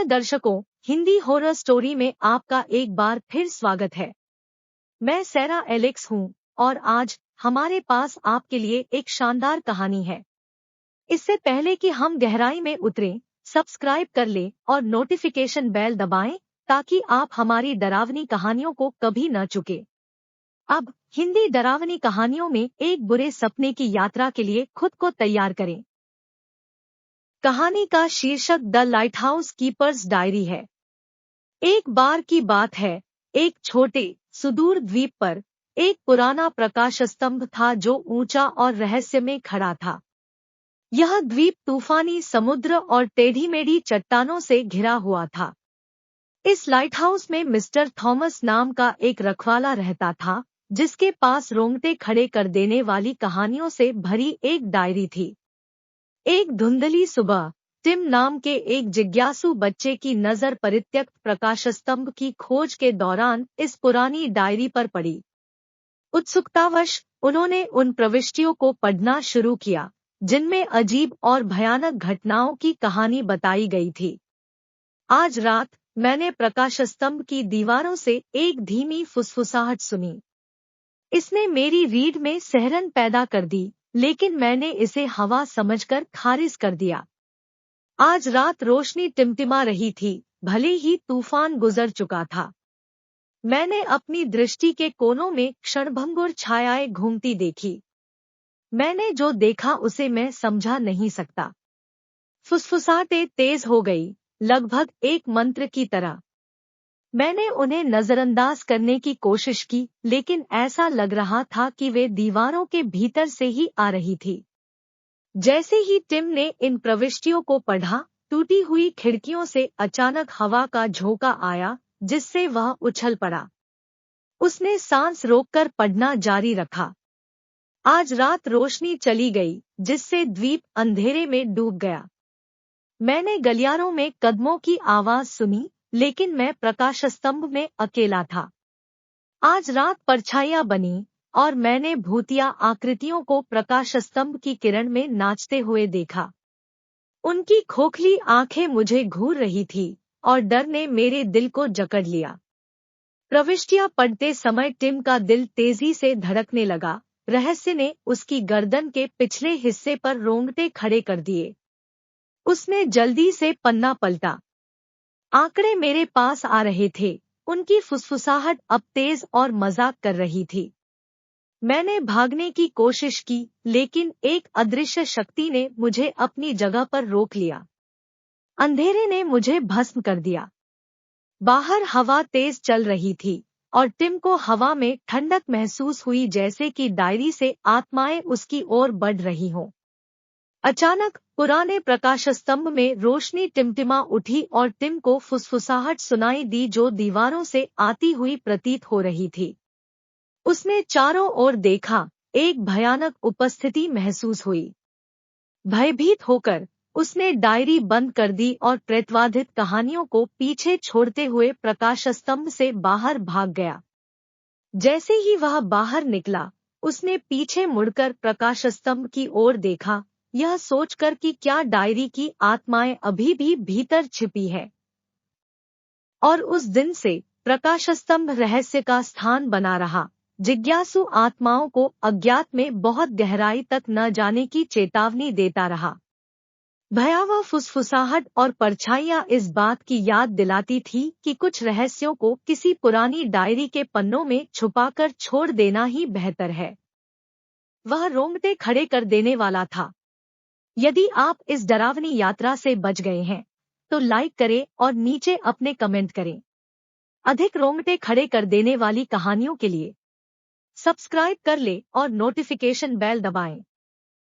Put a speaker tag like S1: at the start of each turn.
S1: प्रिय दर्शकों, Hindi horror story में आपका एक बार फिर स्वागत है। मैं सैरा एलेक्स हूँ और आज हमारे पास आपके लिए एक शानदार कहानी है। इससे पहले कि हम गहराई में उतरें, सब्सक्राइब कर लें और नोटिफिकेशन बेल दबाएं ताकि आप हमारी डरावनी कहानियों को कभी न चुके। अब हिंदी डरावनी कहानियों में एक बुरे सपने की यात्रा के लिए खुद को तैयार करें। कहानी का शीर्षक द लाइटहाउस कीपर्स डायरी है। एक बार की बात है, एक छोटे सुदूर द्वीप पर एक पुराना प्रकाश स्तंभ था जो ऊंचा और रहस्यमय खड़ा था। यह द्वीप तूफानी समुद्र और टेढ़ी-मेढ़ी चट्टानों से घिरा हुआ था। इस लाइटहाउस में मिस्टर थॉमस नाम का एक रखवाला रहता था, जिसके पास रोंगटे खड़े कर देने वाली कहानियों से भरी एक डायरी थी। एक धुंधली सुबह टिम नाम के एक जिज्ञासु बच्चे की नजर परित्यक्त प्रकाशस्तंभ की खोज के दौरान इस पुरानी डायरी पर पड़ी। उत्सुकतावश उन्होंने उन प्रविष्टियों को पढ़ना शुरू किया, जिनमें अजीब और भयानक घटनाओं की कहानी बताई गई थी। आज रात मैंने प्रकाशस्तंभ की दीवारों से एक धीमी फुसफुसाहट सुनी। इसने मेरी रीढ़ में सहरन पैदा कर दी, लेकिन मैंने इसे हवा समझकर खारिज कर दिया। आज रात रोशनी टिमटिमा रही थी, भले ही तूफान गुजर चुका था। मैंने अपनी दृष्टि के कोनों में क्षणभंगुर छायाएं घूमती देखी। मैंने जो देखा उसे मैं समझा नहीं सकता। फुसफुसाहटें तेज हो गई, लगभग एक मंत्र की तरह। मैंने उन्हें नजरअंदाज करने की कोशिश की, लेकिन ऐसा लग रहा था कि वे दीवारों के भीतर से ही आ रही थी। जैसे ही टिम ने इन प्रविष्टियों को पढ़ा, टूटी हुई खिड़कियों से अचानक हवा का झोंका आया, जिससे वह उछल पड़ा। उसने सांस रोककर पढ़ना जारी रखा। आज रात रोशनी चली गई, जिससे द्वीप अंधेरे में डूब गया। मैंने गलियारों में कदमों की आवाज सुनी, लेकिन मैं प्रकाशस्तंभ में अकेला था। आज रात परछाइयां बनी और मैंने भूतिया आकृतियों को प्रकाशस्तंभ की किरण में नाचते हुए देखा। उनकी खोखली आंखें मुझे घूर रही थी और डर ने मेरे दिल को जकड़ लिया। प्रविष्टियां पढ़ते समय टिम का दिल तेजी से धड़कने लगा। रहस्य ने उसकी गर्दन के पिछले हिस्से पर रोंगटे खड़े कर दिए। उसने जल्दी से पन्ना पलटा। आंकड़े मेरे पास आ रहे थे, उनकी फुसफुसाहट अब तेज और मजाक कर रही थी। मैंने भागने की कोशिश की, लेकिन एक अदृश्य शक्ति ने मुझे अपनी जगह पर रोक लिया। अंधेरे ने मुझे भस्म कर दिया। बाहर हवा तेज चल रही थी और टिम को हवा में ठंडक महसूस हुई, जैसे कि डायरी से आत्माएं उसकी ओर बढ़ रही हों। अचानक पुराने प्रकाशस्तंभ में रोशनी टिमटिमा उठी और टिम को फुसफुसाहट सुनाई दी, जो दीवारों से आती हुई प्रतीत हो रही थी। उसने चारों ओर देखा, एक भयानक उपस्थिति महसूस हुई। भयभीत होकर उसने डायरी बंद कर दी और प्रेतवाधित कहानियों को पीछे छोड़ते हुए प्रकाशस्तंभ से बाहर भाग गया। जैसे ही वह बाहर निकला, उसने पीछे मुड़कर प्रकाशस्तंभ की ओर देखा, यह सोचकर कि क्या डायरी की आत्माएं अभी भी भीतर छिपी है। और उस दिन से प्रकाशस्तंभ रहस्य का स्थान बना रहा, जिज्ञासु आत्माओं को अज्ञात में बहुत गहराई तक न जाने की चेतावनी देता रहा। भयावह फुसफुसाहट और परछाइयां इस बात की याद दिलाती थी कि कुछ रहस्यों को किसी पुरानी डायरी के पन्नों में छुपाकर छोड़ देना ही बेहतर है। वह रोंगटे खड़े कर देने वाला था। यदि आप इस डरावनी यात्रा से बच गए हैं, तो लाइक करें और नीचे अपने कमेंट करें। अधिक रोंगटे खड़े कर देने वाली कहानियों के लिए सब्सक्राइब कर लें और नोटिफिकेशन बेल दबाएं।